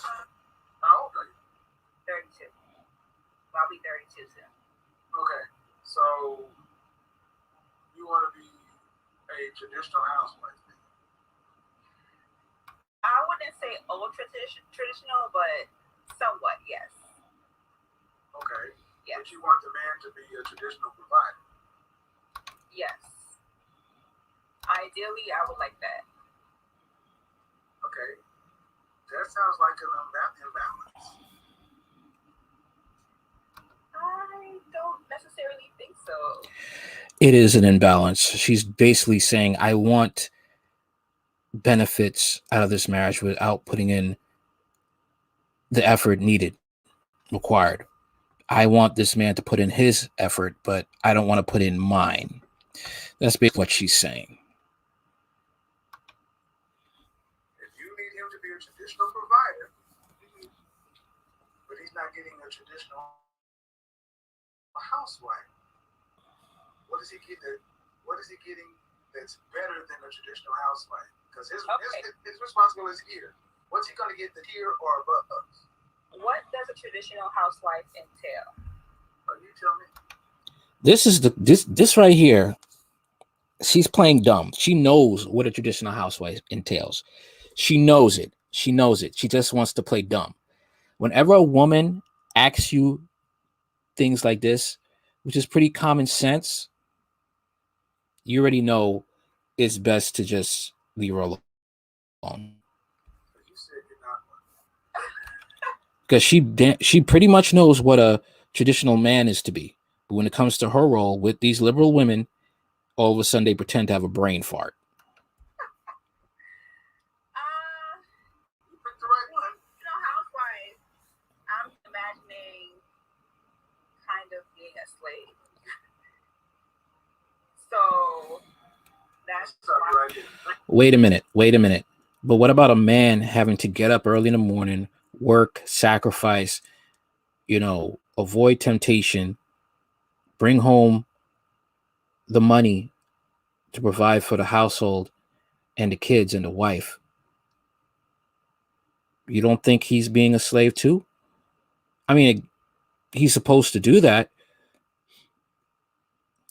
How old are you? 32. I'll be 32 soon. Okay, so you want to be a traditional housewife? I wouldn't say old traditional, but somewhat, yes. Okay. Yes. But you want the man to be a traditional provider? Yes. Ideally, I would like that. Okay. That sounds like an imbalance. I don't necessarily think so. It is an imbalance. She's basically saying, I want benefits out of this marriage without putting in the effort needed, required. I want this man to put in his effort, but I don't want to put in mine. That's basically what she's saying. If you need him to be a traditional provider, but he's not getting a traditional housewife, what is he getting that's better than a traditional housewife? Because his responsibility is here. What's he going to get here or above us? What does a traditional housewife entail? You tell me. This is this right here. She's playing dumb. She knows what a traditional housewife entails. She knows it. She knows it. She just wants to play dumb. Whenever a woman asks you things like this, which is pretty common sense, you already know it's best to just leave her alone. Because she pretty much knows what a traditional man is to be. But when it comes to her role with these liberal women, all of a sudden they pretend to have a brain fart. You picked the right one. Housewife, I'm imagining kind of being a slave. So that's Wait a minute. But what about a man having to get up early in the morning, work, sacrifice, avoid temptation, bring home the money to provide for the household and the kids and the wife? You don't think he's being a slave too? I mean, he's supposed to do that.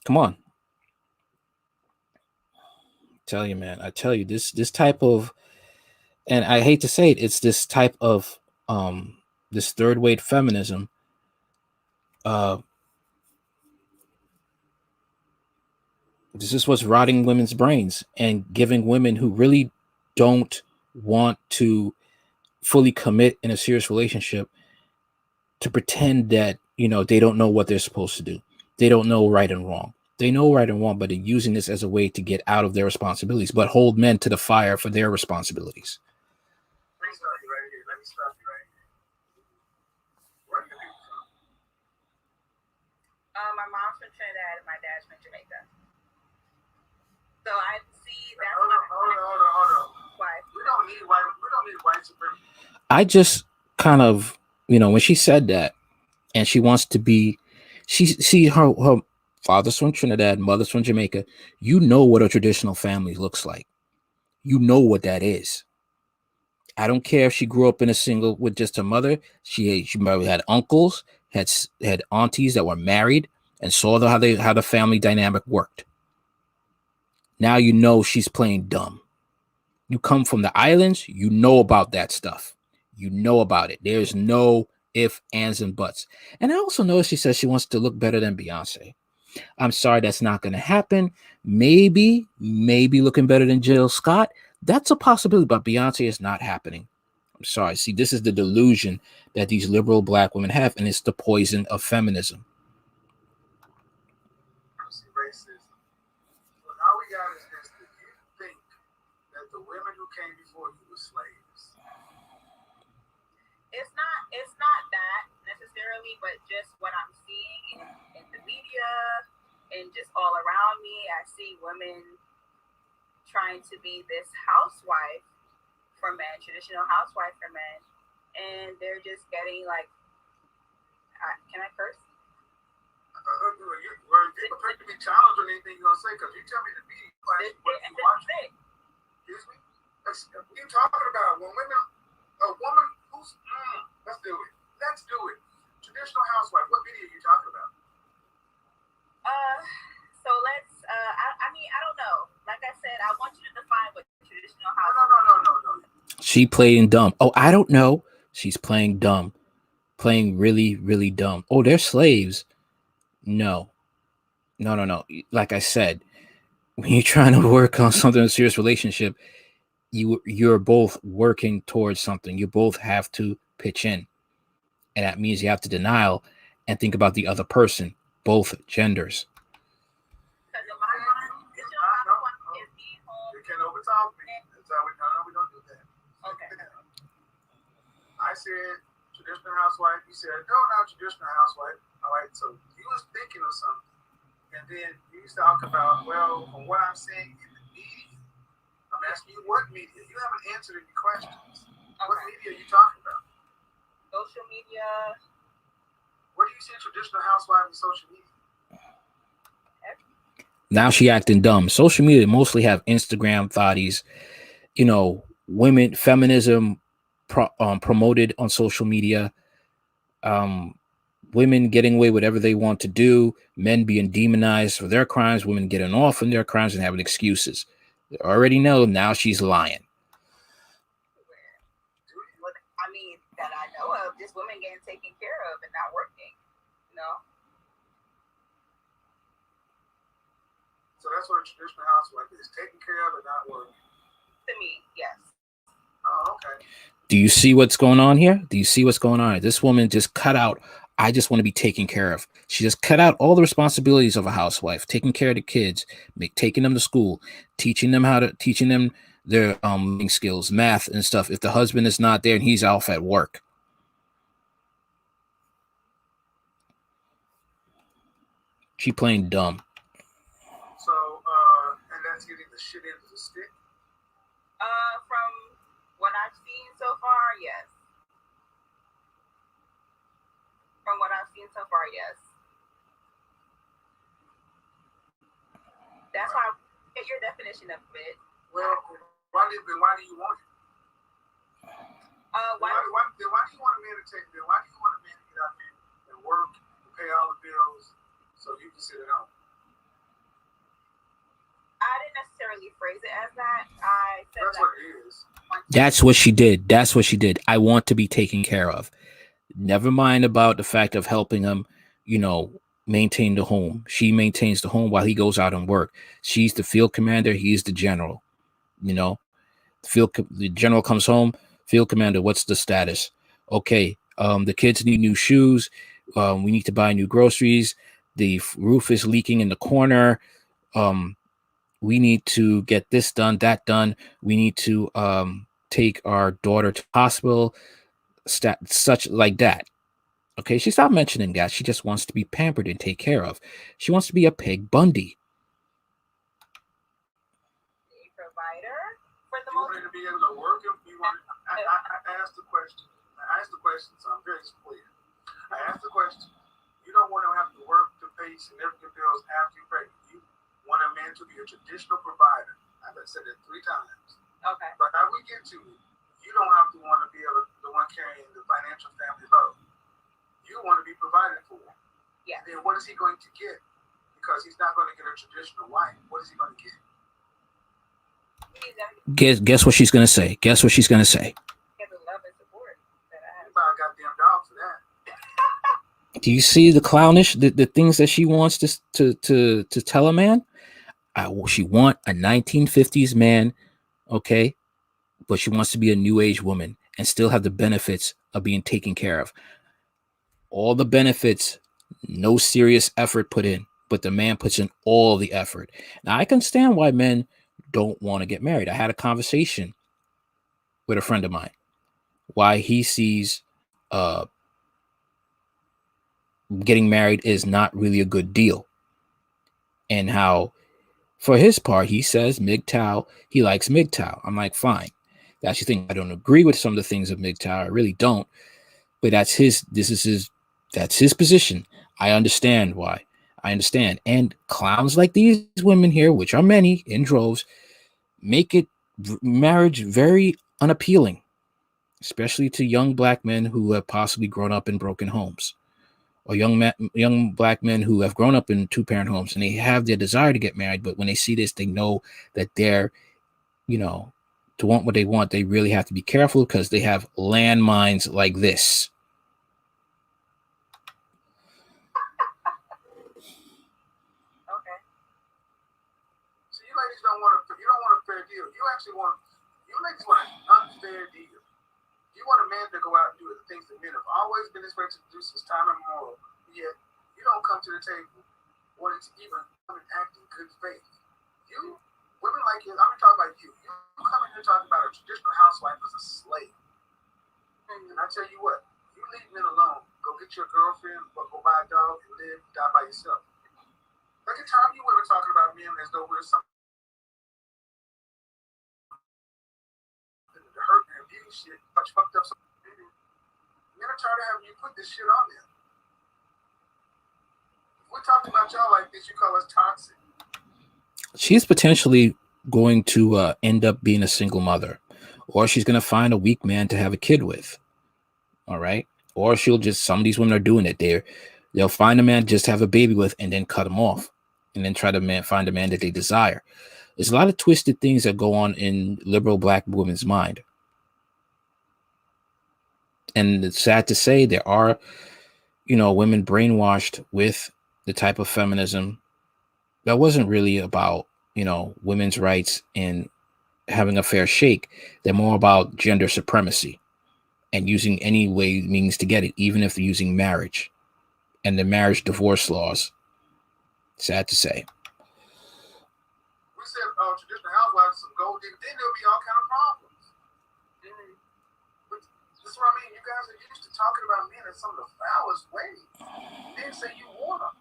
Come on. I tell you, this type of, and I hate to say it, it's this type of this third wave feminism. This is what's rotting women's brains and giving women who really don't want to fully commit in a serious relationship to pretend that, they don't know what they're supposed to do. They don't know right and wrong. They know right and wrong, but they're using this as a way to get out of their responsibilities, but hold men to the fire for their responsibilities. Let me stop you right here. Where are you from? My mom's from Trinidad and my dad's from Jamaica. So I see that. Hold on. Why? We don't need white supremacy. I just kind of, when she said that, and she wants to be, her father's from Trinidad, mother's from Jamaica. You know what a traditional family looks like. You know what that is. I don't care if she grew up in a single with just her mother. She probably had uncles, had aunties that were married, and saw how the family dynamic worked. Now you know she's playing dumb. You come from the islands, you know about that stuff. You know about it. There's no ifs, ands, and buts. And I also noticed she says she wants to look better than Beyonce. I'm sorry, that's not going to happen. Maybe looking better than Jill Scott. That's a possibility, but Beyonce is not happening. I'm sorry. See, this is the delusion that these liberal black women have, and it's the poison of feminism. Racism. Well, all we got is this. Do you think that the women who came before you were slaves? It's not that necessarily, but just what I'm seeing in the media and just all around me, I see women trying to be this housewife for men, traditional housewife for men, and they're just getting like, can I curse? You're prepared to be challenged on anything you're going to say, because you tell me to be class what you watch. Excuse me? What are you talking about? A woman who shoes. Let's do it. Let's do it. Traditional housewife. What video are you talking about? So let's. I mean, I don't know. Like I said, I want you to define what traditional housewife. No. She playing dumb. Oh, I don't know. She's playing dumb. Playing really, really dumb. Oh, they're slaves. No. Like I said, when you're trying to work on something in a serious relationship, you're both working towards something. You both have to pitch in. And that means you have to denial and think about the other person, both genders. You can't overtalk me. We don't do that. Okay. I said traditional housewife. You said no, not traditional housewife. All right. So you was thinking of something, and then you talk about, well, from what I'm saying in the media, I'm asking you what media. You haven't answered any questions. Okay. What media are you talking about? Social media. Where do you see traditional housewife in social media? Now she acting dumb. Social media mostly have Instagram thotties, women, feminism promoted on social media, women getting away whatever they want to do, men being demonized for their crimes, women getting off on their crimes and having excuses. They already know now she's lying. I mean, that I know of, just women getting taken care of and not working, So that's what a traditional housewife is, taking care of and not working. To me, yes. Oh, okay. Do you see what's going on here? Do you see what's going on? This woman just cut out, I just want to be taken care of. She just cut out all the responsibilities of a housewife, taking care of the kids, taking them to school, teaching them their skills, math and stuff. If the husband is not there and he's off at work. She playing dumb. So, and that's getting the shit into the stick? From what I've seen so far, yes. That's why I get your definition of it. Well, why do you want it? Why do you want a man to take it? Why do you want a man to get out there and work and pay all the bills so you can sit at home? I didn't necessarily phrase it as that. I said that's what it is. That's what she did. That's what she did. I want to be taken care of. Never mind about the fact of helping him, maintain the home. She maintains the home while he goes out and work. She's the field commander. He's the general. The general comes home. Field commander, what's the status? Okay, the kids need new shoes. We need to buy new groceries. The roof is leaking in the corner. We need to get this done, that done. We need to take our daughter to hospital, such like that. Okay, she's not mentioning that. She just wants to be pampered and taken care of. She wants to be a Peg Bundy. A provider for the most. You want to be able to work. I asked the question. So I'm very clear. I asked the question. You don't want to have to work to pay significant bills after you're pregnant. You want a man to be a traditional provider. I've said it 3 times. Okay. But how we get to it, you don't have to want to be the one carrying the financial family load. You want to be provided for. Yeah. Then what is he going to get? Because he's not going to get a traditional wife. What is he going to get? Guess what she's going to say. Guess what she's going to say. Get the love and support that I have. You buy a goddamn dog for that. Do you see the clownish, the things that she wants to tell a man? She want a 1950s man, okay, but she wants to be a new age woman and still have the benefits of being taken care of. All the benefits, no serious effort put in, but the man puts in all the effort. Now, I can understand why men don't want to get married. I had a conversation with a friend of mine, why he sees getting married is not really a good deal. And how, for his part, he says MGTOW, he likes MGTOW. I'm like, fine. That's the thing. I don't agree with some of the things of MGTOW. I really don't. But that's his position. I understand why. I understand. And clowns like these women here, which are many in droves, make marriage very unappealing. especially to young black men who have possibly grown up in broken homes, or young black men who have grown up in two-parent homes, and they have their desire to get married, but when they see this, they know that they're, to want what they want, they really have to be careful because they have landmines like this. Okay. So you ladies don't want a fair deal. You ladies want an unfair deal. You want a man to go out and do the things that men have always been expected to do since time immemorial. Yet you don't come to the table wanting to even come and act in good faith. You, women like you, I'm talking about you. You come in here talking about a traditional housewife as a slave. And I tell you what, you leave men alone. Go get your girlfriend, or go buy a dog and live, die by yourself. Look at time you women talking about men as though we're something to hurt and abuse shit, but you fucked up something. Men are tired of having you put this shit on them. If we're talking about y'all like this, you call us toxic. She's potentially going to end up being a single mother, or she's going to find a weak man to have a kid with. All right. Or some of these women are doing it. They'll find a man just to have a baby with and then cut him off and then try to find a man that they desire. There's a lot of twisted things that go on in liberal black women's mind. And it's sad to say there are, women brainwashed with the type of feminism that wasn't really about, women's rights and having a fair shake. They're more about gender supremacy and using any means to get it, even if they're using marriage and the marriage divorce laws. Sad to say. We said traditional housewives, some gold diggers, then there'll be all kind of problems. But this is what I mean. You guys are used to talking about men in some of the foulest ways. Men say you want them.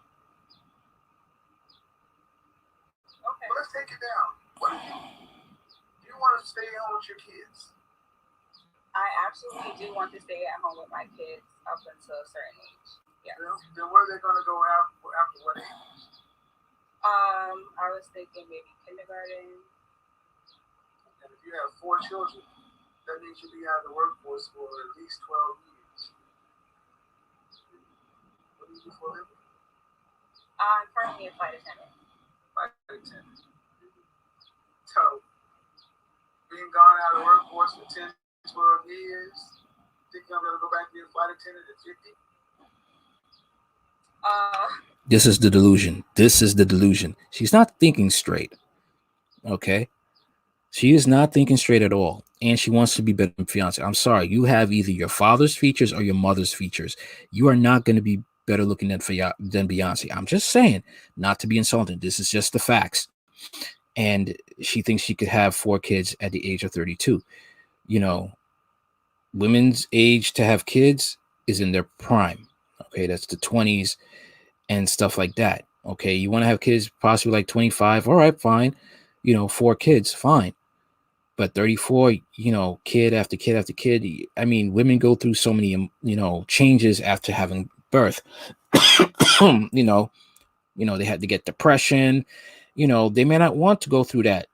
Okay. But let's take it down. What do you want to stay home with your kids? I absolutely do want to stay at home with my kids up until a certain age. Yeah. Then where are they going to go after what age? I was thinking maybe kindergarten. And if you have 4 children, that means you'll be out of the workforce for at least 12 years. What do you do for a living? I'm currently a flight attendant. So, being gone out of the workforce for 10, 12 years, think I'm going to go back to be a flight attendant at 50? This is the delusion. She's not thinking straight. Okay? She is not thinking straight at all. And she wants to be better than Beyonce. I'm sorry. You have either your father's features or your mother's features. You are not going to be better looking than Beyonce. I'm just saying, not to be insulting. This is just the facts. And she thinks she could have 4 kids at the age of 32. Women's age to have kids is in their prime. Okay, that's the 20s and stuff like that. Okay, you want to have kids possibly like 25. All right, fine. 4 kids, fine. But 34, kid after kid after kid. I mean, women go through so many, changes after having birth. They had to get depression. They may not want to go through that.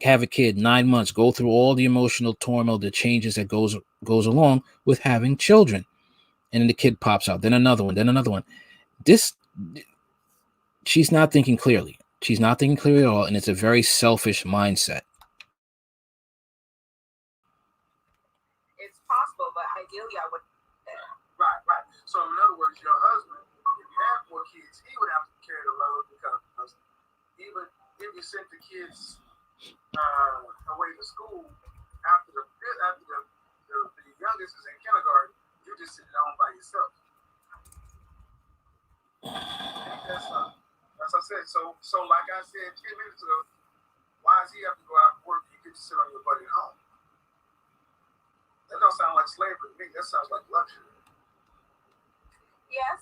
Have a kid, 9 months, go through all the emotional turmoil, the changes that goes along with having children. And then the kid pops out, then another one. She's not thinking clearly. She's not thinking clearly at all, and it's a very selfish mindset. It's possible, but ideally I would. Right. So in other words, your husband, if you have 4 kids, he would have to carry the load because even if you sent the kids away to school after the youngest is in kindergarten, you're just sitting home by yourself. That's I said. So like I said 10 minutes ago, why does he have to go out and work? You get to sit on your butt at home. That don't sound like slavery to me. That sounds like luxury. Yes,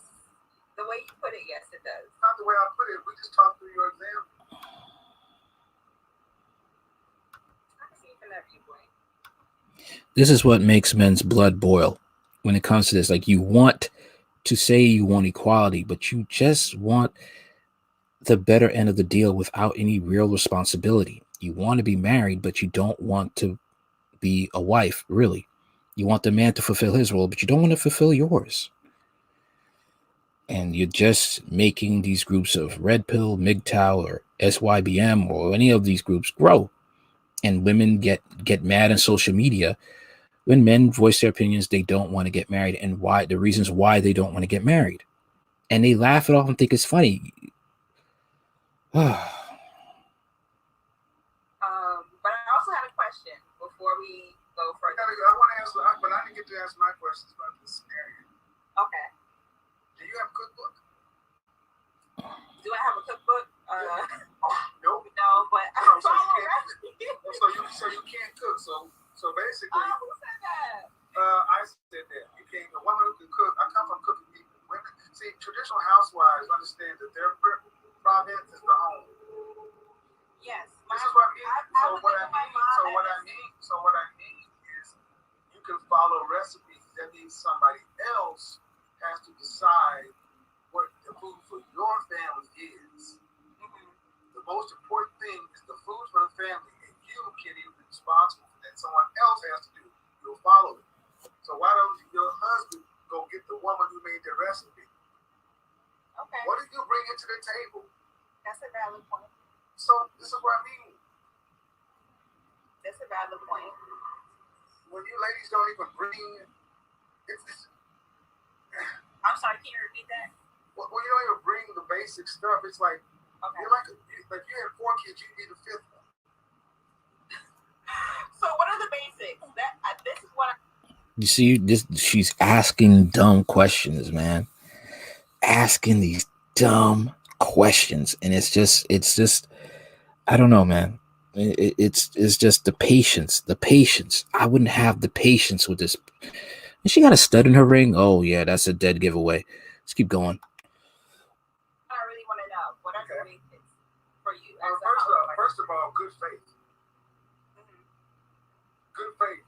the way you put it, yes, it does. Not the way I put it. We just talked through your example. This is what makes men's blood boil when it comes to this. Like, you want to say you want equality, but you just want the better end of the deal without any real responsibility. You want to be married, but you don't want to be a wife, really. You want the man to fulfill his role, but you don't want to fulfill yours. And you're just making these groups of Red Pill, MGTOW, or SYBM, or any of these groups grow. And women get mad on social media when men voice their opinions. They don't want to get married, and why, the reasons why they don't want to get married. And they laugh it off and think it's funny. But I also had a question before we go further. I want to answer, but I didn't get to ask my questions about this scenario. Okay. Do you have a cookbook? Do I have a cookbook? Nope. No, but I No, follow recipes. so you can't cook. So basically, who said that? I said that you can't. A woman who can cook. I come from cooking people. Women, see, traditional housewives understand that their province is the home. Yes. This is what I mean. So what I mean is, you can follow recipes. That means somebody else has to decide what the food for your family is. Mm-hmm. The most important thing is the food for the family, and you can't even be responsible for that. Someone else has to do it. You'll follow it. So why don't your husband go get the woman who made the recipe? Okay. What did you bring into the table? That's a valid point. So this is what I mean. That's a valid point. When you ladies don't even bring, it's I'm sorry, can you repeat that? when you don't even bring the basic stuff, it's like, okay. You're like you had 4 kids, you need a 5th one. So what are the basics? This is what you see, she's asking dumb questions, man. Asking these dumb questions, and it's just I don't know, man. It's just the patience. I wouldn't have the patience with this. And she got a stud in her ring. Oh yeah, that's a dead giveaway. Let's keep going. I really want to know, what are the basics for you? First of all, good faith. Mm-hmm. Good faith.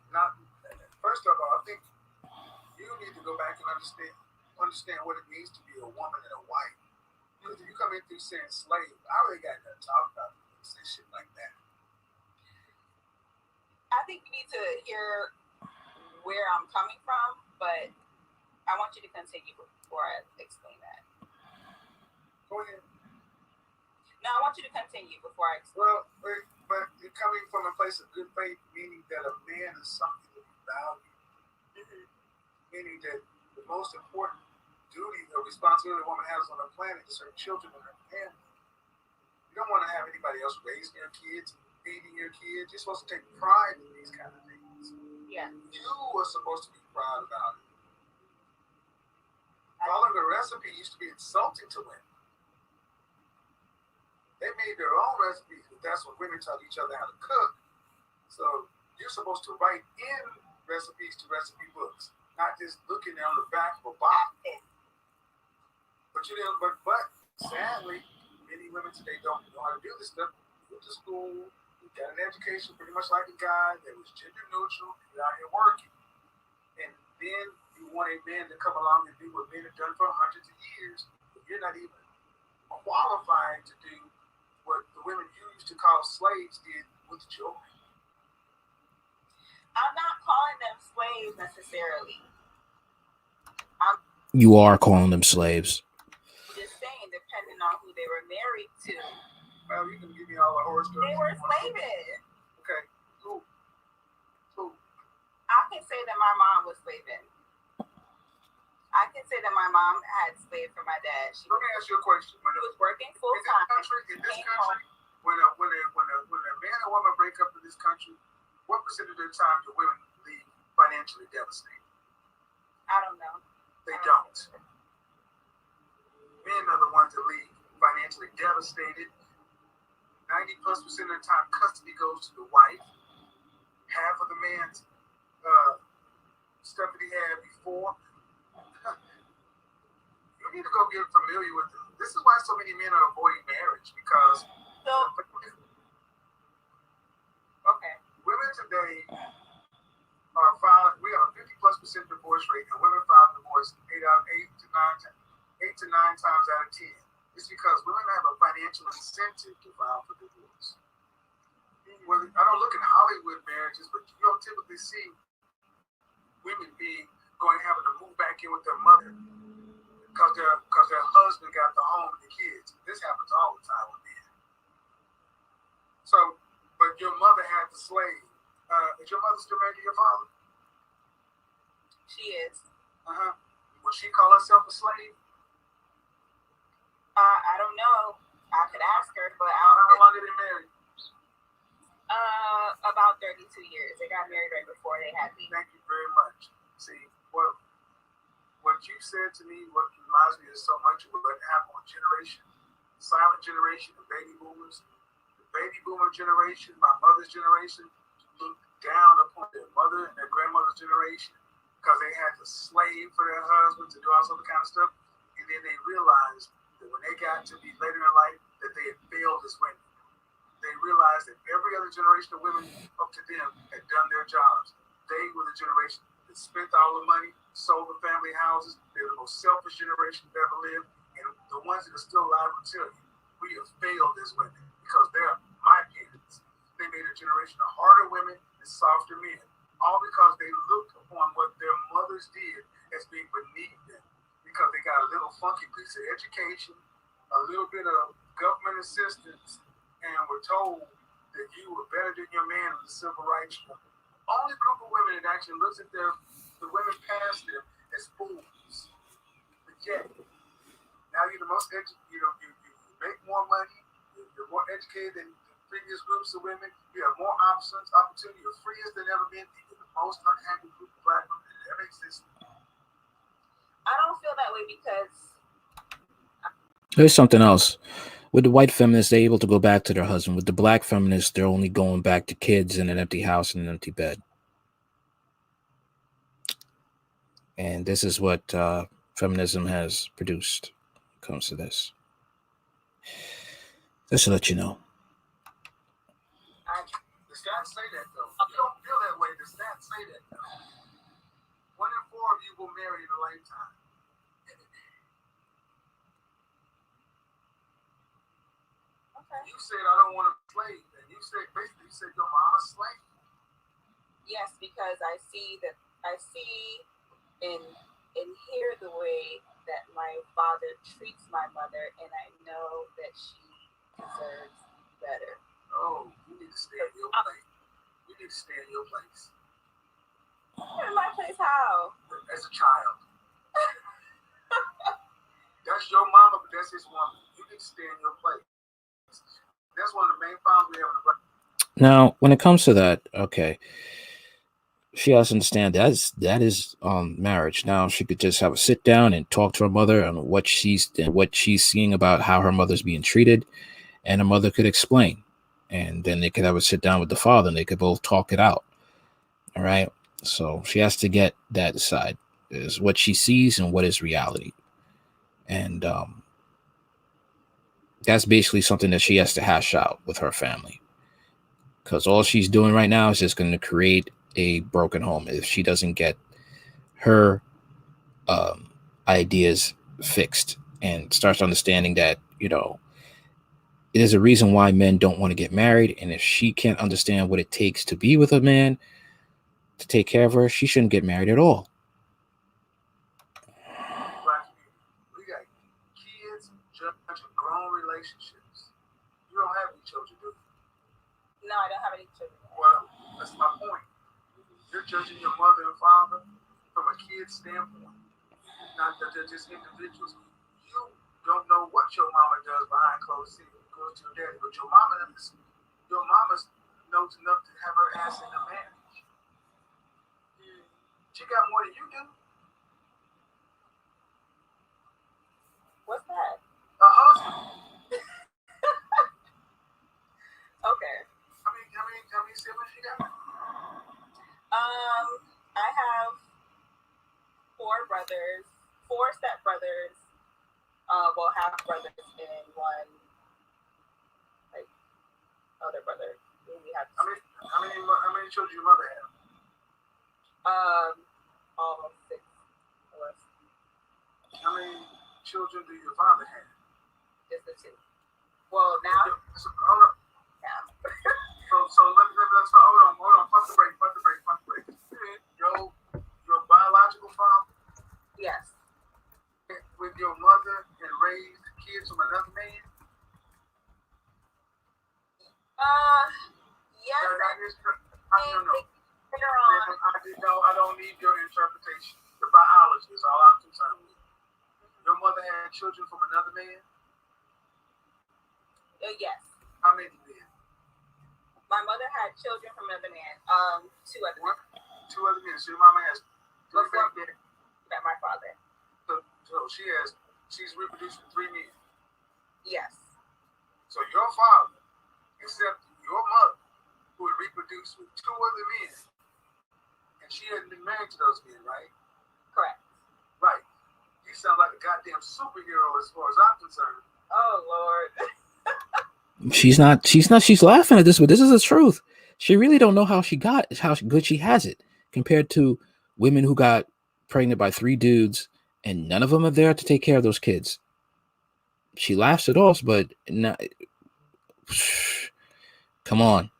First of all, I think you need to go back and understand what it means to be a woman and a wife. Because if you come in through saying slave, I really got nothing to talk about when you say shit like that. I think you need to hear where I'm coming from, but I want you to continue before I explain that. Go ahead. No, I want you to continue before I explain. Well, but you're coming from a place of good faith, meaning that a man is something to be valued. Mm-hmm. Meaning that the most important duty or responsibility a woman has on the planet is her children and her family. You don't want to have anybody else raising your kids, feeding your kids. You're supposed to take pride in these kind of things. Yeah. You are supposed to be proud about it. Following a recipe used to be insulting to women. They made their own recipes, but that's what women taught each other how to cook. So you're supposed to write in recipes to recipe books, not just looking on the back of a box. But you didn't. But sadly, many women today don't know how to do this stuff. You went to school, you got an education, pretty much like a guy that was gender neutral. You're out here working, and then you want a man to come along and do what men have done for hundreds of years. But you're not even qualified to do what the women you used to call slaves did with children. I'm not calling them slaves necessarily. You are calling them slaves. Just saying, depending on who they were married to. Well, you can give me all the horror stories. They were slaving. Okay. Who? I can say that my mom was slaving. I can say that my mom had slaved for my dad. Let me ask you a question. She was working full time. In this country, when a man and woman break up in this country, what percentage of the time do women leave financially devastated? I don't know. They don't. Men are the ones that leave financially devastated. 90+% of the time, custody goes to the wife. Half of the man's stuff that he had before. You need to go get familiar with it. This is why so many men are avoiding marriage, because women today are filing. We have a 50+% divorce rate, and women file divorce 8 to 9 times out of 10. It's because women have a financial incentive to file for divorce. Well, I don't look at Hollywood marriages, but you don't typically see women being going having to move back in with their mother because their husband got the home and the kids. This happens all the time with men. So, but your mother had the slave. Is your mother still married to your father? She is. Would she call herself a slave? I don't know. I could ask her, but how long did they marry? About 32 years. They got married right before they had me. Thank you very much. See, what you said to me, what reminds me of so much of what happened with silent generation, the baby boomers. The baby boomer generation, my mother's generation, looked down upon their mother and their grandmother's generation because they had to slave for their husbands and do all sorts of kind of stuff. And then they realized that when they got to be later in life, that they had failed as women. They realized that every other generation of women up to them had done their jobs. They were the generation that spent all the money, sold the family houses. They were the most selfish generation that ever lived. And the ones that are still alive will tell you, we have failed as women because they're my parents. They made a generation of harder women and softer men, all because they looked upon what their mothers did as being beneath them because they got a little funky piece of education, a little bit of government assistance, and were told that you were better than your man in the civil rights struggle. Only group of women that actually looks at the women past them as fools. But yet, now you're the most educated, you make more money, you're more educated than the previous groups of women, you have more options, opportunity, you're freest than ever been, you're the most unhappy group of black women that ever existed. I don't feel that way because there's something else. With the white feminists, they're able to go back to their husband. With the black feminists, they're only going back to kids and an empty house and an empty bed. And this is what feminism has produced when it comes to this. Just to let you know. The stats say that, though. You don't feel that way. The stats say that, though. 1 in 4 of you will marry in a lifetime. You said I don't want to slave, and you said basically your mama's slave. Yes, because I see and hear the way that my father treats my mother, and I know that she deserves better. Oh, you need to stay in your place. You need to stay in your place. In my place, how? As a child. That's your mama, but that's his woman. You need to stay in your place. That's one of the main problems we have in the black. Now, when it comes to that, okay, she has to understand that is marriage. Now, she could just have a sit down and talk to her mother on what she's seeing about how her mother's being treated, and her mother could explain, and then they could have a sit down with the father, and they could both talk it out. All right, so she has to get that side is what she sees and what is reality, and that's basically something that she has to hash out with her family, because all she's doing right now is just going to create a broken home if she doesn't get her ideas fixed and starts understanding that, it is a reason why men don't want to get married. And if she can't understand what it takes to be with a man, to take care of her, she shouldn't get married at all. We got kids judging grown relationships. You don't have any children, do you? No, I don't have any children. Well, that's my point. You're judging your mother and father from a kid's standpoint, not that they're just individuals. You don't know what your mama does behind closed doors. Goes to your daddy, but your mama knows enough to have her ass in a marriage. She got more than you do. What's that? A husband. Okay. How many siblings you got? I have 4 brothers, 4 stepbrothers, half brothers, and 1 other brother. We have how many children your mother have? Almost 6 of us. How many children do your father have? Just the 2. Well, now. Hold on. Yeah. So hold on. Pump the brake. Your Yes. I don't know. Later on. I don't need your interpretation. The biology is all I'm concerned with. Your mother had children from another man? Yes. How many men? My mother had children from another man. Two other men. Two other men. So your mama has three baby. Met my father. So she's reproduced with three men. Yes. So your father accepted your mother, who had reproduced with two other men, and she hadn't been married to those men, right? Correct. Right. You sound like a goddamn superhero as far as I'm concerned. Oh Lord. She's laughing at this, but this is the truth. She really don't know how good she has it compared to women who got pregnant by 3 dudes and none of them are there to take care of those kids. She laughs at us, but come on.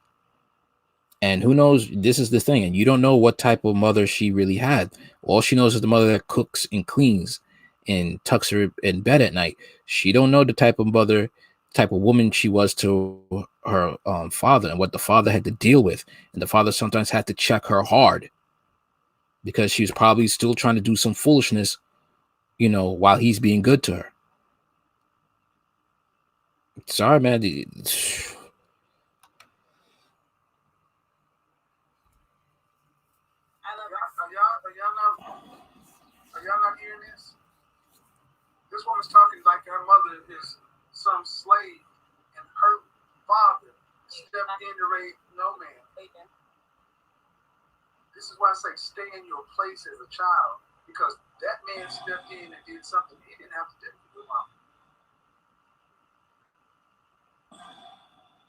And who knows, this is the thing, and you don't know what type of mother she really had. All she knows is the mother that cooks and cleans and tucks her in bed at night. She don't know the type of woman she was to her father and what the father had to deal with. And the father sometimes had to check her hard because she was probably still trying to do some foolishness, while he's being good to her. Sorry, man. Are y'all not hearing this? This woman's talking like her mother is some slave and her father stepped in to raise no man. This is why I say stay in your place as a child, because that man stepped in and did something he didn't have to do for your mom.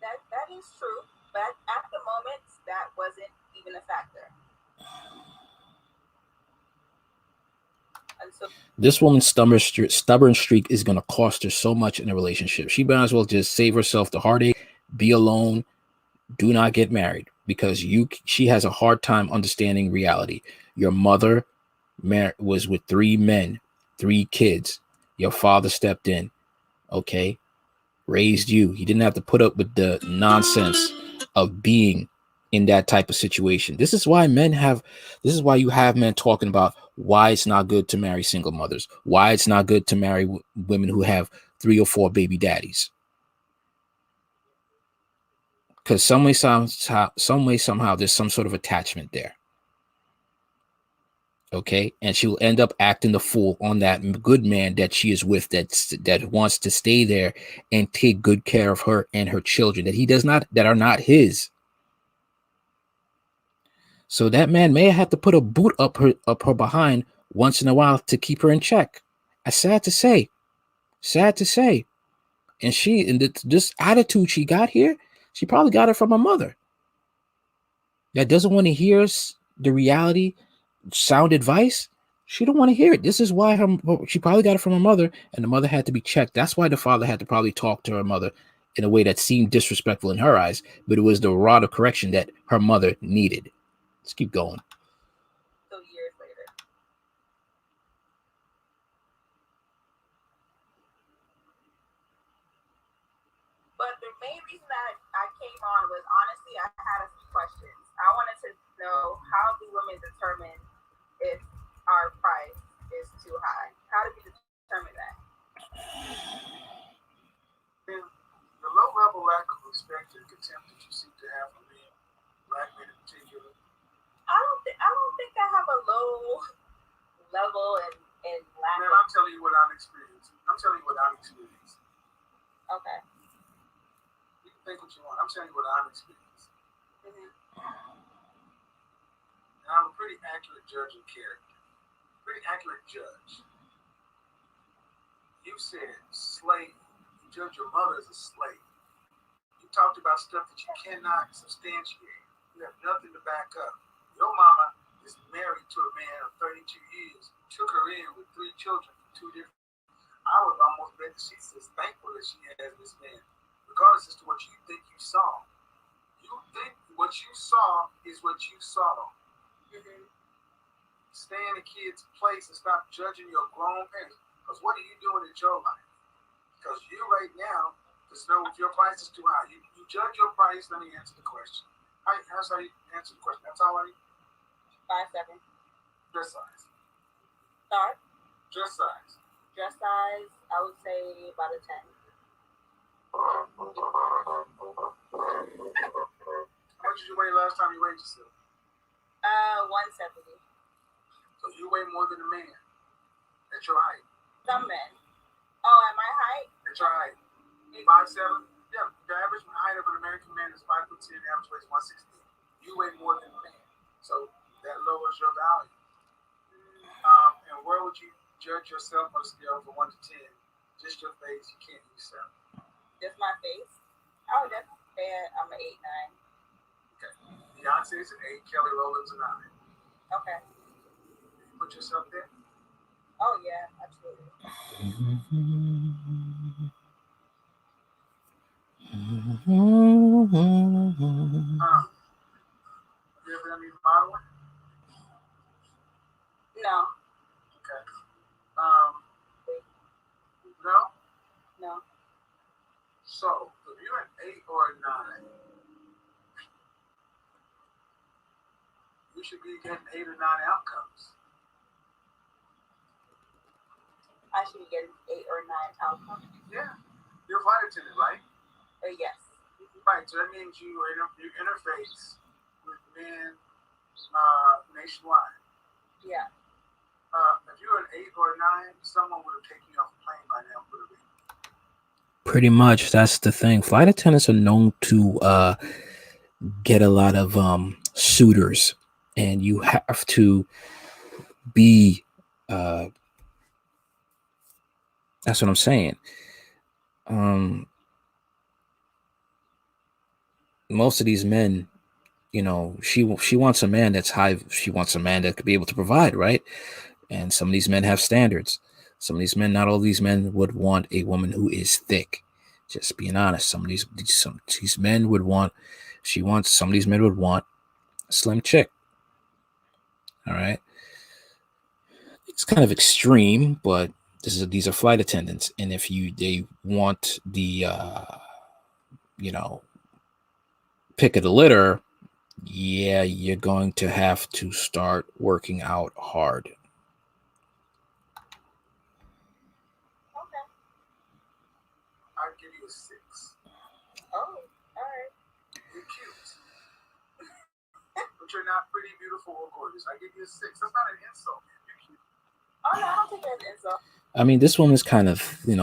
That is true, but at the moment that wasn't even a factor. This woman's stubborn streak is going to cost her so much in a relationship. She might as well just save herself the heartache, be alone, do not get married, because she has a hard time understanding reality. Your mother was with 3 men, 3 kids. Your father stepped in, okay, raised you. He didn't have to put up with the nonsense of being in that type of situation. This is why you have men talking about why it's not good to marry single mothers, why it's not good to marry women who have 3 or 4 baby daddies. Because some way somehow there's some sort of attachment there. Okay, and she will end up acting the fool on that good man that she is with, that wants to stay there and take good care of her and her children that are not his. So that man may have to put a boot up her behind once in a while to keep her in check. Sad to say. And this attitude she got here, she probably got it from her mother. That doesn't want to hear the reality, sound advice. She don't want to hear it. This is why she probably got it from her mother, and the mother had to be checked. That's why the father had to probably talk to her mother in a way that seemed disrespectful in her eyes, but it was the rod of correction that her mother needed. Let's keep going. So years later. But the main reason that I came on was, honestly, I had a few questions. I wanted to know, how do women determine if our price is too high? How do we determine that? The low level lack of respect and contempt that you seem to have for men, black men in particular. I don't think I have a low level and lack. Man, I'm telling you what I'm experiencing. Okay. You can think what you want. I'm telling you what I'm experiencing. And I'm a pretty accurate judge of character. Pretty accurate judge. You said slave. You judge your mother as a slave. You talked about stuff that you cannot substantiate. You have nothing to back up. Your mama is married to a man of 32 years, took her in with 3 children from 2 different. I would almost bet that she's as thankful that she has this man, regardless as to what you think you saw. You think what you saw is what you saw. Stay in a kid's place and stop judging your grown parents. Because what are you doing in your life? Because you right now Just know if your price is too high. You judge your price, let me answer the question. That's how you answer the question. That's all I need. 5'7". Dress size. Sorry? Dress size. Dress size, I would say about a 10. How much did you weigh last time you weighed yourself? 170. So you weigh more than a man at your height. Some men. Oh, at my height? At your height. 5'7"? Yeah, the average height of an American man is 5'10", average weight is 160. You weigh more than a man. So that lowers your value. And where would you judge yourself on a scale from 1 to 10? Just your face, you can't use yourself. Just my face? I would definitely say I'm an 8, 9. Okay. Beyonce's an 8, Kelly Rowland's a 9. Okay. You put yourself there? Oh, yeah, absolutely. Have you ever done any modeling? No. Okay. No? No. So, if you're an 8 or a 9, you should be getting 8 or 9 outcomes. I should be getting 8 or 9 outcomes. Yeah. You're a flight attendant, right? Yes. Right. So that means you interface with men nationwide. Yeah. If you're an 8 or a 9, someone would have taken you off a plane by now. Pretty much, that's the thing. Flight attendants are known to get a lot of suitors, and you have to be. That's what I'm saying. Most of these men, you know, she wants a man that's high. She wants a man that could be able to provide, right? And some of these men have standards. Some of these men, not all these men would want a woman who is thick. Just being honest, some of these men would want. Some of these men would want a slim chick. All right, it's kind of extreme, but these are flight attendants, and if they want the pick of the litter, yeah, you're going to have to start working out hard. Okay. I'll give you a 6. Oh, all right. You're cute. But you're not pretty, beautiful, or gorgeous. I give you a 6. That's not an insult. You're cute. Oh, no, I don't think that's an insult. I mean, this woman's kind of,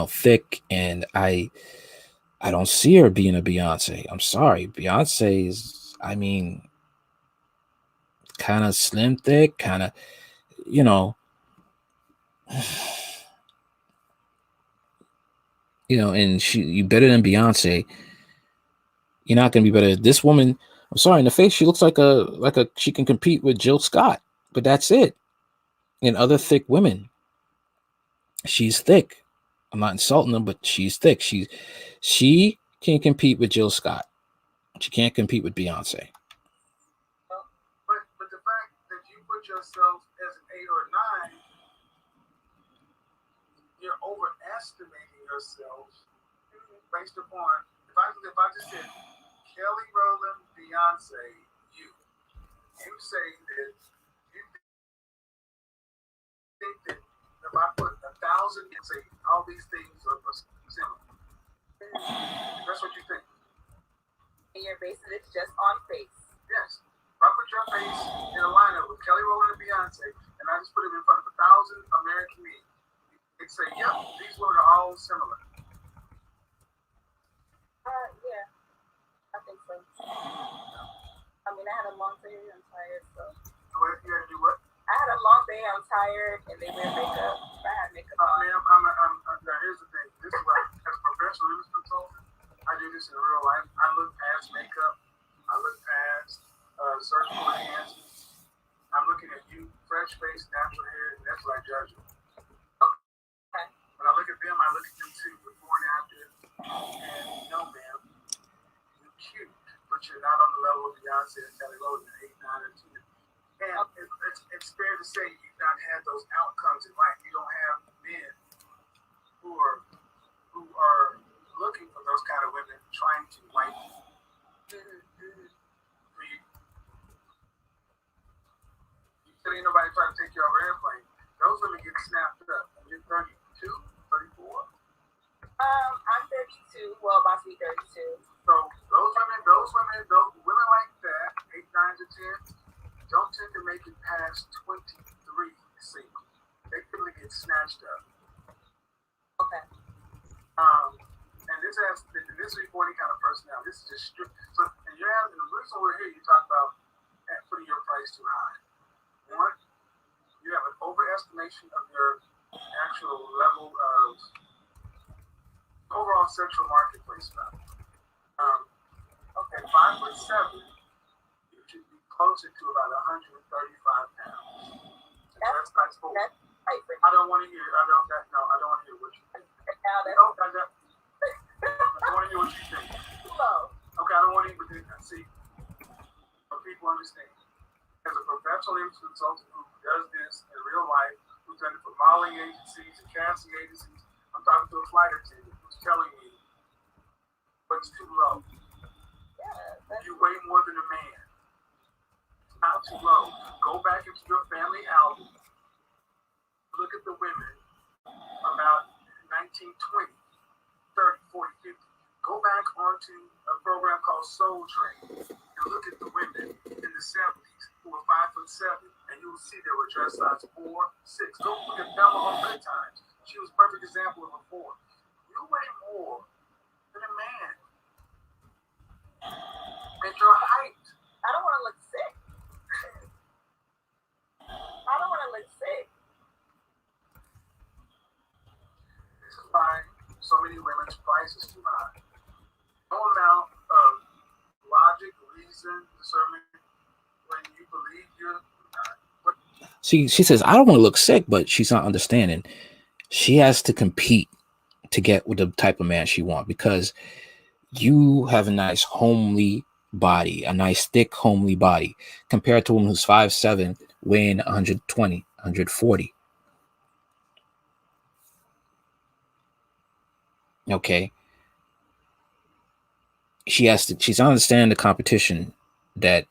thick, and I don't see her being a Beyonce. I'm sorry. Beyonce is, kind of slim, thick, kind of, and you better than Beyonce. You're not going to be better. This woman, I'm sorry, in the face, she looks like she can compete with Jill Scott, but that's it. And other thick women, she's thick. I'm not insulting them, but she's thick. She can compete with Jill Scott. She can't compete with Beyonce. But the fact that you put yourself as an 8 or 9, you're overestimating yourself based upon, if I just said Kelly Rowland, Beyonce, you say that you think that if I put 1,000 and say all these things are similar. That's what you think. And you're basing it just on face. Yes. If I put your face in a lineup with Kelly Rowland and Beyonce, and I just put it in front of 1,000 American men, they'd say, yeah, these women are all similar. Yeah. I think so. I mean, I had a long day, I'm tired, so. What, you had to do what? I had a long day, I'm tired, and they wear makeup. I had makeup on. Now here's the thing. This is what, as a professional image consultant, I do this in real life. I look past makeup. I look past surgical enhancements. I'm looking at you, fresh face, natural hair, and that's what I judge you. Okay. When I look at them, I look at them too, before and after. And no, ma'am, you're cute, but you're not on the level of Beyonce and Kelly Rowland at 8, 9, or 10. And it's fair to say you've not had those outcomes in life. You don't have men who are looking for those kind of women trying to wipe you. You said ain't nobody trying to take you off an airplane. Those women get snapped up. And you're 32, 34? I'm 32. Well, about to be 32. So those women like that, 8, 9 to 10, don't tend to make it past 23 single. They typically get snatched up. Okay. And this is before any kind of personality. This is just strict. So, and the reason we're here, you talk about putting your price too high. One, you have an overestimation of your actual level of overall sexual marketplace value. Okay, 5'7", you should be closer to about 135 pounds. That's size 4. I don't want to hear. I don't want to hear what you think. I don't want to hear what you think. Okay, I don't want to hear that. See, so people understand. As a professional image consultant who does this in real life, who's done it for modeling agencies and casting agencies, I'm talking to a flight attendant who's telling me, but it's too low. You weigh more than a man. It's not too low. Go back into your family album. Look at the women about 19, 20, 30, 40, 50. Go back onto a program called Soul Train and look at the women in the 70s who were 5'7", and you'll see they were dress size 4, 6. Go look at Thelma on Good Times. She was a perfect example of a 4. You weigh more than a man. And your height. I don't want to look sick. I don't want to look sick. This is why so many women's price is too high. No amount of logic, reason, discernment when you believe you're not. See, she says, I don't want to look sick, but she's not understanding. She has to compete to get with the type of man she wants, because you have a nice homely body, a nice thick homely body, compared to a woman who's 5'7", weighing 120, 140. Okay. She's understanding the competition that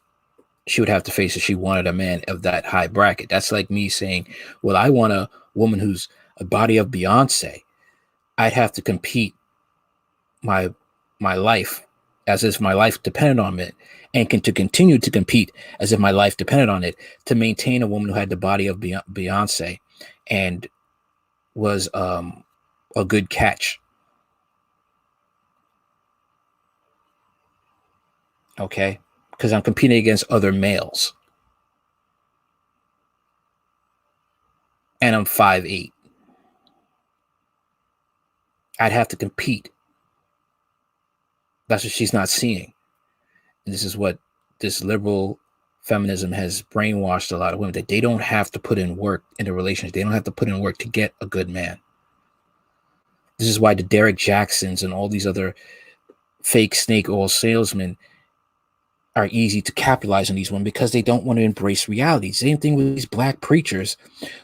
she would have to face if she wanted a man of that high bracket. That's like me saying, well, I want a woman who's a body of Beyonce. I'd have to compete my life as if my life depended on it, and to continue to compete as if my life depended on it, to maintain a woman who had the body of Beyonce and was a good catch. Okay, because I'm competing against other males, and I'm 5'8". I'd have to compete. That's what she's not seeing. And this is what this liberal feminism has brainwashed a lot of women, that they don't have to put in work in a relationship. They don't have to put in work to get a good man. This is why the Derek Jacksons and all these other fake snake oil salesmen are easy to capitalize on these women, because they don't want to embrace reality. Same thing with these black preachers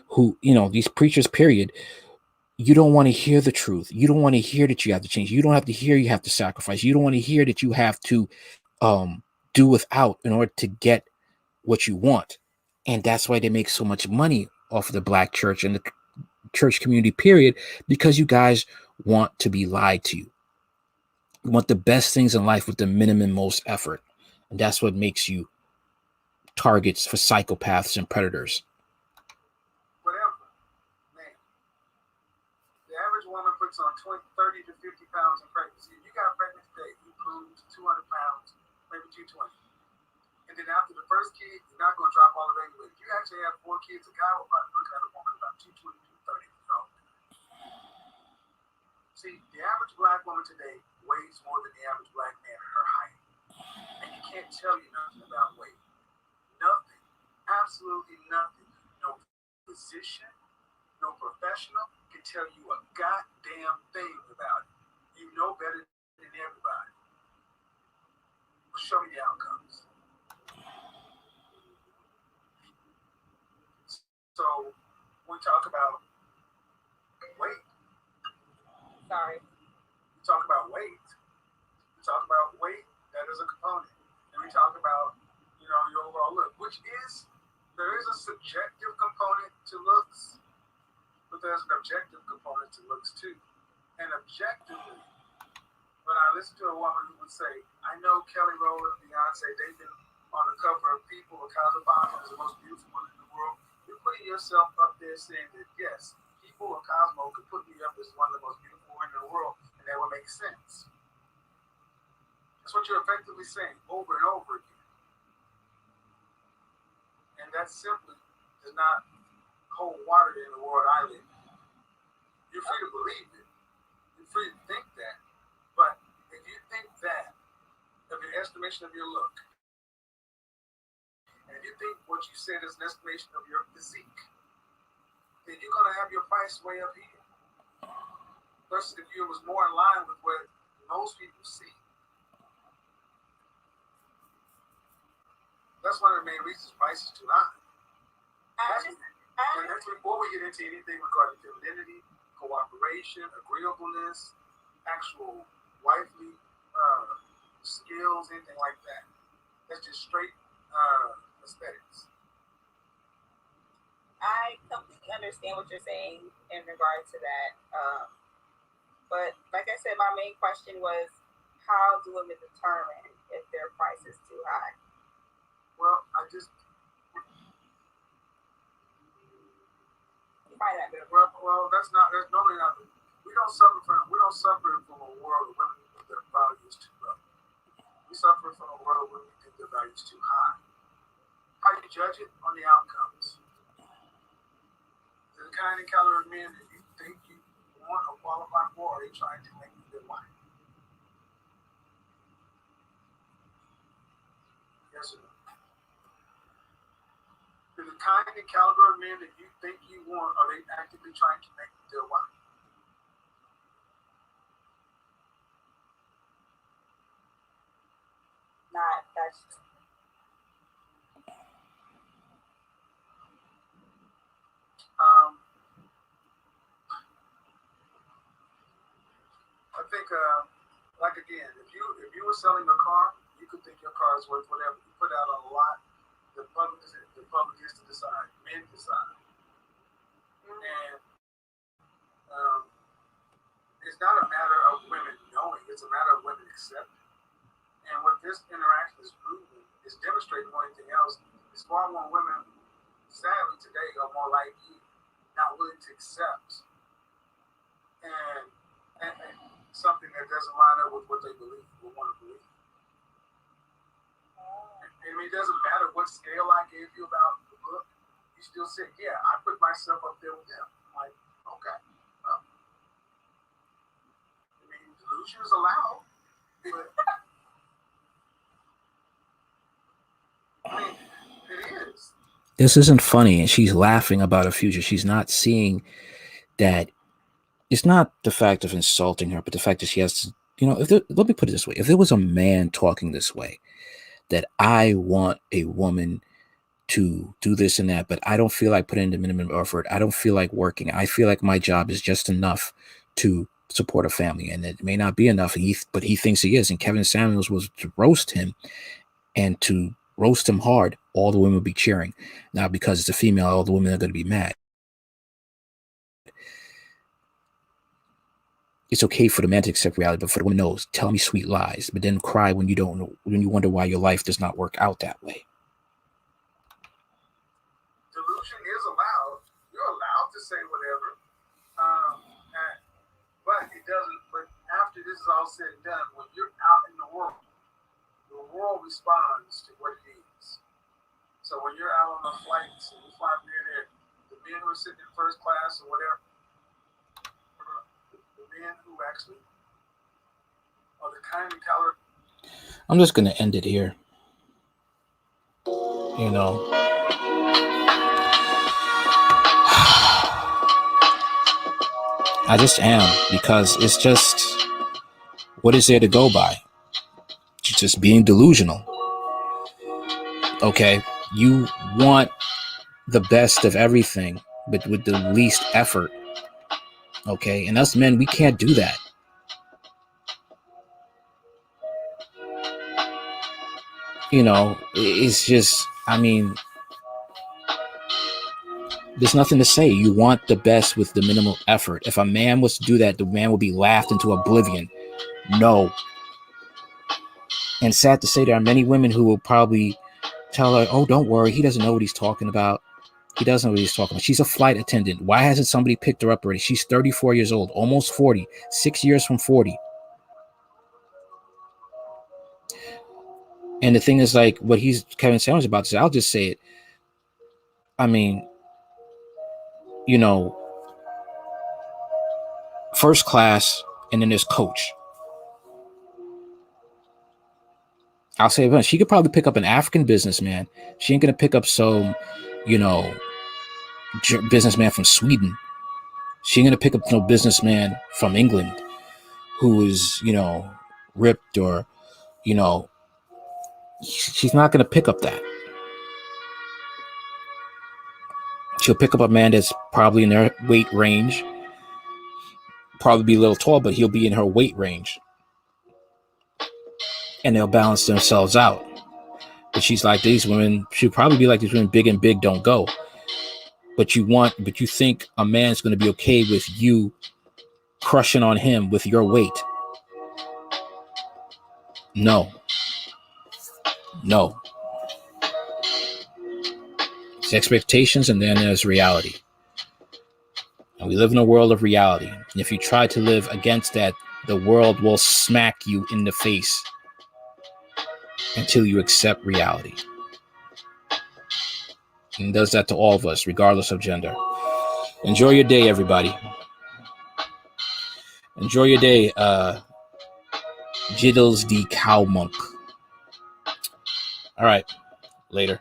who, these preachers, period. You don't want to hear the truth. You don't want to hear that you have to change. You don't have to hear you have to sacrifice. You don't want to hear that you have to do without in order to get what you want. And that's why they make so much money off of the black church and the church community, period, because you guys want to be lied to. You want the best things in life with the minimum most effort. And that's what makes you targets for psychopaths and predators. Whatever. Man. The average woman puts on 30 to 50 pounds in pregnancy. If you got pregnant today, you lose 200 pounds, maybe 220. And then after the first kid, you're not going to drop all the baby weight. If you actually have 4 kids, a guy will probably look at a woman about 220, 230. See, the average black woman today weighs more than the average black man at her height. And you can't tell you nothing about weight. Nothing. Absolutely nothing. No physician, no professional can tell you a goddamn thing about it. You know better than everybody. Well, show me the outcomes. So, we talk about weight. Sorry. We talk about weight. We talk about weight, that is a component. And we talk about, your overall look, which is, there is a subjective component to looks, but there's an objective component to looks too. And objectively, when I listen to a woman who would say, I know Kelly Rowland, Beyonce, they've been on the cover of People or Cosmopolitan as the most beautiful woman in the world, you're putting yourself up there saying that, yes, People or Cosmo could put me up as one of the most beautiful women in the world, and that would make sense. That's what you're effectively saying over and over again. And that simply does not hold water in the world I live in. You're free to believe it. You're free to think that. But if you think that of your estimation of your look, and if you think what you said is an estimation of your physique, then you're going to have your price way up here. Versus if you was more in line with what most people see. That's one of the main reasons price is too high. And that's before we get into anything regarding femininity, cooperation, agreeableness, actual wifely skills, anything like that. That's just straight aesthetics. I completely understand what you're saying in regard to that. But like I said, my main question was, how do women determine if their price is too high? Well, well, that's normally not. We don't suffer from a world of women who think their value is too low. We suffer from a world where we think their value is too high. How do you judge it? On the outcomes. The kind and caliber of men that you think you want or qualify for, are they trying to make you their wife? Yes or no? The kind and caliber of men that you think you want, are they actively trying to make you their wife? Not that's I think like again, if you were selling a car, you could think your car is worth whatever you put out on a lot. The public is to decide. Men decide. And it's not a matter of women knowing, it's a matter of women accepting. And what this interaction is proving, is demonstrating more than anything else, is far more women, sadly today, are more like you, not willing to accept and something that doesn't line up with what they believe or want to believe. I mean, it doesn't matter what scale I gave you about the book. You still say, yeah, I put myself up there with them. I'm like, okay. Well, I mean, delusion is allowed. But, I mean, it is. This isn't funny. And she's laughing about a future. She's not seeing that it's not the fact of insulting her, but the fact that she has to, let me put it this way. If there was a man talking this way, that I want a woman to do this and that, but I don't feel like putting in the minimum effort. I don't feel like working. I feel like my job is just enough to support a family, and it may not be enough. But he thinks he is. And Kevin Samuels was to roast him, and to roast him hard. All the women would be cheering. Now, because it's a female, all the women are going to be mad. It's okay for the man to accept reality, but for the woman knows, tell me sweet lies, but then cry when you don't know, when you wonder why your life does not work out that way. Delusion is allowed. You're allowed to say whatever. But it doesn't, but after this is all said and done, when you're out in the world responds to what it is. So when you're out on the flights and you fly near there, the men who are sitting in first class or whatever, who actually are the kind of color. I'm just going to end it here. I just am, because it's just, what is there to go by? Just being delusional. Okay, you want the best of everything, but with the least effort. Okay, and us men, we can't do that. You know, it's just, I mean, there's nothing to say. You want the best with the minimal effort. If a man was to do that, the man would be laughed into oblivion. No. And sad to say, there are many women who will probably tell her, oh, don't worry, he doesn't know what he's talking about. He doesn't know what he's talking about. She's a flight attendant. Why hasn't somebody picked her up already? She's 34 years old, almost 40, 6 years from 40. And the thing is, like, what Kevin Samuels about to say, I'll just say it. I mean, you know, first class, and then there's coach. I'll say it, she could probably pick up an African businessman. She ain't gonna pick up some, you know, businessman from Sweden. She ain't gonna pick up no businessman from England who is, you know, ripped, or, you know, she's not gonna pick up that. She'll pick up a man that's probably in her weight range. Probably be a little tall, but he'll be in her weight range. And they'll balance themselves out. But she's like, these women, she'll probably be like these women, big and big don't go. But you think a man's going to be okay with you crushing on him with your weight. No. It's expectations, and then there's reality. And we live in a world of reality. And if you try to live against that, the world will smack you in the face until you accept reality. And it does that to all of us, regardless of gender. Enjoy your day, everybody. Enjoy your day, Jiddles the Cow Monk. All right, later.